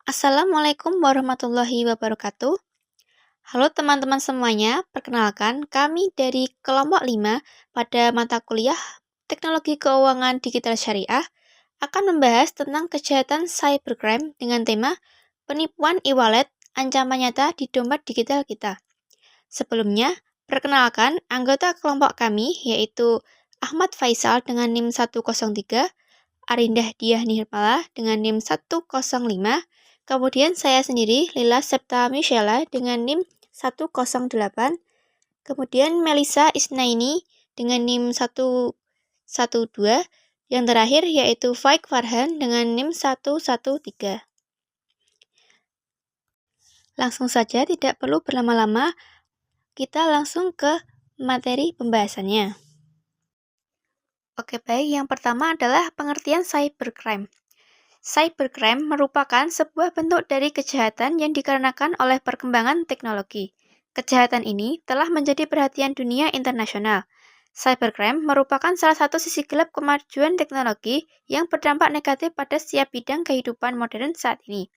Assalamualaikum warahmatullahi wabarakatuh. Halo teman-teman semuanya, perkenalkan kami dari kelompok 5 pada mata kuliah Teknologi Keuangan Digital Syariah akan membahas tentang kejahatan cybercrime dengan tema penipuan e-wallet, ancaman nyata di dompet digital kita. Sebelumnya, perkenalkan anggota kelompok kami yaitu Ahmad Faisal dengan NIM 103, Arindah Diah Nirmala dengan NIM 105, kemudian saya sendiri Lila Septa Michela dengan NIM 108, kemudian Melisa Isnaini dengan NIM 112, yang terakhir yaitu Faik Farhan dengan NIM 113. Langsung saja, tidak perlu berlama-lama, kita langsung ke materi pembahasannya. Oke, baik. Yang pertama adalah pengertian cybercrime. Cybercrime merupakan sebuah bentuk dari kejahatan yang dikarenakan oleh perkembangan teknologi. Kejahatan ini telah menjadi perhatian dunia internasional. Cybercrime merupakan salah satu sisi gelap kemajuan teknologi yang berdampak negatif pada setiap bidang kehidupan modern saat ini.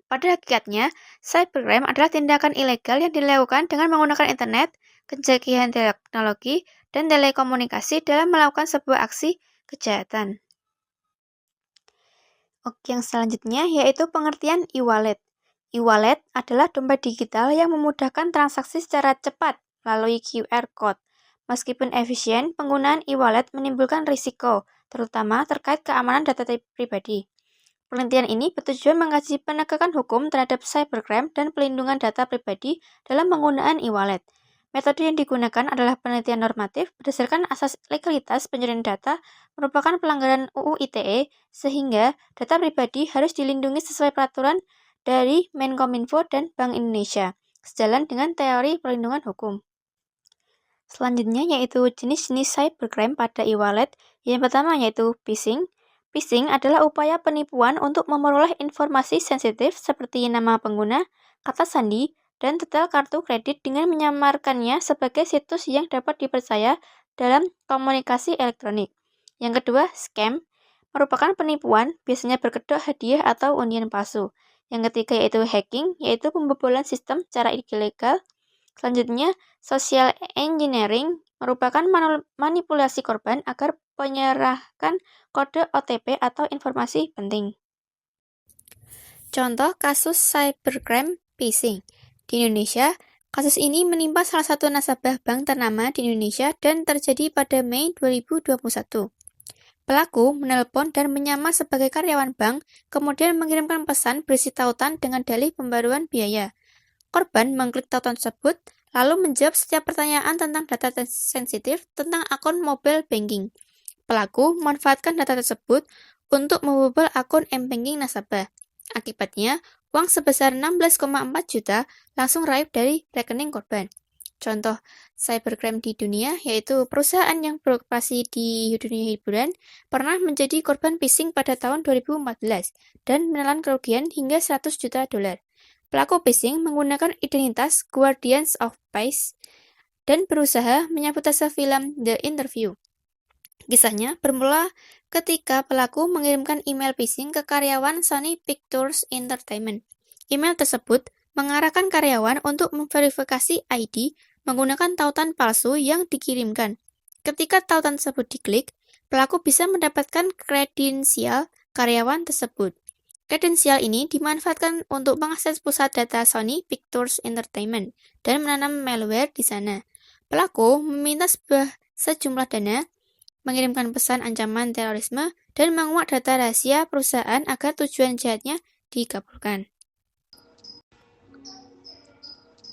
Pada hakikatnya, cybercrime adalah tindakan ilegal yang dilakukan dengan menggunakan internet, kecanggihan teknologi, dan telekomunikasi dalam melakukan sebuah aksi kejahatan. Oke, yang selanjutnya yaitu pengertian e-wallet. E-wallet adalah dompet digital yang memudahkan transaksi secara cepat melalui QR Code. Meskipun efisien, penggunaan e-wallet menimbulkan risiko, terutama terkait keamanan data pribadi. Penelitian ini bertujuan mengkaji penegakan hukum terhadap cybercrime dan pelindungan data pribadi dalam penggunaan e-wallet. Metode yang digunakan adalah penelitian normatif berdasarkan asas legalitas pencurian data merupakan pelanggaran UU ITE, sehingga data pribadi harus dilindungi sesuai peraturan dari Menkominfo dan Bank Indonesia, sejalan dengan teori perlindungan hukum. Selanjutnya yaitu jenis-jenis cybercrime pada e-wallet. Yang pertama yaitu phishing. Phishing adalah upaya penipuan untuk memperoleh informasi sensitif seperti nama pengguna, kata sandi, dan detail kartu kredit dengan menyamarkannya sebagai situs yang dapat dipercaya dalam komunikasi elektronik. Yang kedua, scam merupakan penipuan, biasanya berkedok hadiah atau undian palsu. Yang ketiga yaitu hacking, yaitu pembobolan sistem secara ilegal. Selanjutnya, social engineering merupakan manipulasi korban agar menyerahkan kode OTP atau informasi penting. Contoh kasus cybercrime phishing. Di Indonesia, kasus ini menimpa salah satu nasabah bank ternama di Indonesia dan terjadi pada Mei 2021. Pelaku menelpon dan menyamar sebagai karyawan bank, kemudian mengirimkan pesan berisi tautan dengan dalih pembaruan biaya. Korban mengklik tautan tersebut, lalu menjawab setiap pertanyaan tentang data sensitif tentang akun mobile banking. Pelaku memanfaatkan data tersebut untuk membobol akun m-banking nasabah. Akibatnya, uang sebesar 16,4 juta langsung raib dari rekening korban. Contoh cybercrime di dunia yaitu perusahaan yang beroperasi di dunia hiburan pernah menjadi korban phishing pada tahun 2014 dan menelan kerugian hingga 100 juta dolar. Pelaku phishing menggunakan identitas Guardians of Peace dan berusaha menyabotase film The Interview. Kisahnya bermula ketika pelaku mengirimkan email phishing ke karyawan Sony Pictures Entertainment. Email tersebut mengarahkan karyawan untuk memverifikasi ID menggunakan tautan palsu yang dikirimkan. Ketika tautan tersebut diklik, pelaku bisa mendapatkan kredensial karyawan tersebut. Kredensial ini dimanfaatkan untuk mengakses pusat data Sony Pictures Entertainment dan menanam malware di sana. Pelaku meminta sejumlah dana, mengirimkan pesan ancaman terorisme, dan menguak data rahasia perusahaan agar tujuan jahatnya dikabulkan.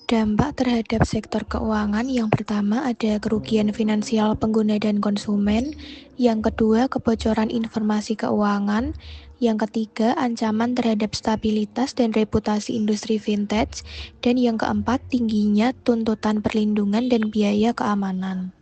Dampak terhadap sektor keuangan yang pertama ada kerugian finansial pengguna dan konsumen, yang kedua kebocoran informasi keuangan, yang ketiga ancaman terhadap stabilitas dan reputasi industri vintage, dan yang keempat tingginya tuntutan perlindungan dan biaya keamanan.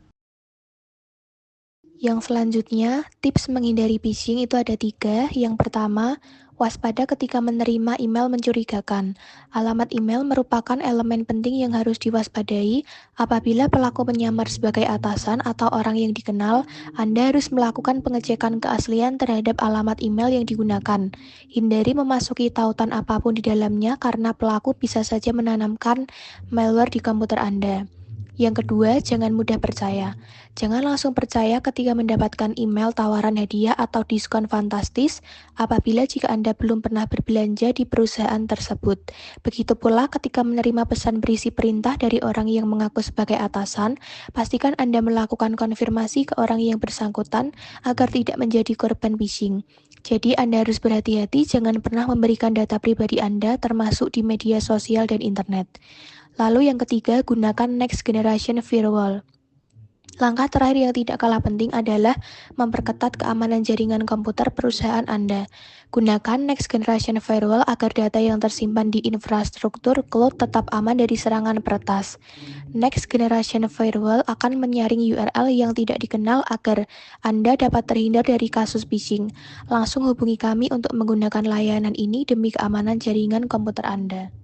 Yang selanjutnya, tips menghindari phishing itu ada 3. Yang pertama, Waspada ketika menerima email mencurigakan. Alamat email merupakan elemen penting yang harus diwaspadai. Apabila pelaku menyamar sebagai atasan atau orang yang dikenal, Anda harus melakukan pengecekan keaslian terhadap alamat email yang digunakan. Hindari memasuki tautan apapun di dalamnya karena pelaku bisa saja menanamkan malware di komputer Anda. Yang kedua, jangan mudah percaya. Jangan langsung percaya ketika mendapatkan email tawaran hadiah atau diskon fantastis apabila jika Anda belum pernah berbelanja di perusahaan tersebut. Begitu pula ketika menerima pesan berisi perintah dari orang yang mengaku sebagai atasan, pastikan Anda melakukan konfirmasi ke orang yang bersangkutan agar tidak menjadi korban phishing. Jadi Anda harus berhati-hati, jangan pernah memberikan data pribadi Anda termasuk di media sosial dan internet. Lalu yang ketiga, gunakan Next Generation Firewall. Langkah terakhir yang tidak kalah penting adalah memperketat keamanan jaringan komputer perusahaan Anda. Gunakan Next Generation Firewall agar data yang tersimpan di infrastruktur cloud tetap aman dari serangan peretas. Next Generation Firewall akan menyaring URL yang tidak dikenal agar Anda dapat terhindar dari kasus phishing. Langsung hubungi kami untuk menggunakan layanan ini demi keamanan jaringan komputer Anda.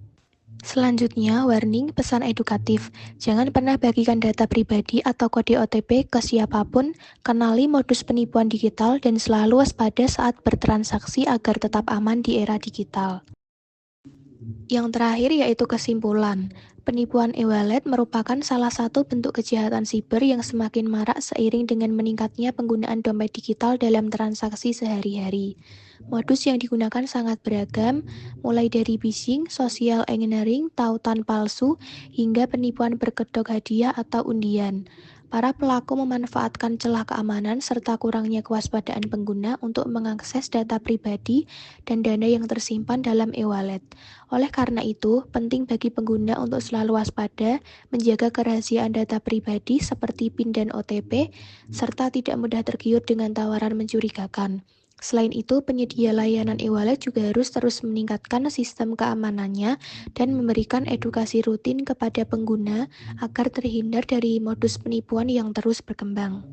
Selanjutnya, warning pesan edukatif. Jangan pernah bagikan data pribadi atau kode OTP ke siapapun, kenali modus penipuan digital, dan selalu waspada saat bertransaksi agar tetap aman di era digital. Yang terakhir yaitu kesimpulan. Penipuan e-wallet merupakan salah satu bentuk kejahatan siber yang semakin marak seiring dengan meningkatnya penggunaan dompet digital dalam transaksi sehari-hari. Modus yang digunakan sangat beragam, mulai dari phishing, social engineering, tautan palsu, hingga penipuan berkedok hadiah atau undian. Para pelaku memanfaatkan celah keamanan serta kurangnya kewaspadaan pengguna untuk mengakses data pribadi dan dana yang tersimpan dalam e-wallet. Oleh karena itu, penting bagi pengguna untuk selalu waspada, menjaga kerahasiaan data pribadi seperti PIN dan OTP, serta tidak mudah tergiur dengan tawaran mencurigakan. Selain itu, penyedia layanan e-wallet juga harus terus meningkatkan sistem keamanannya dan memberikan edukasi rutin kepada pengguna agar terhindar dari modus penipuan yang terus berkembang.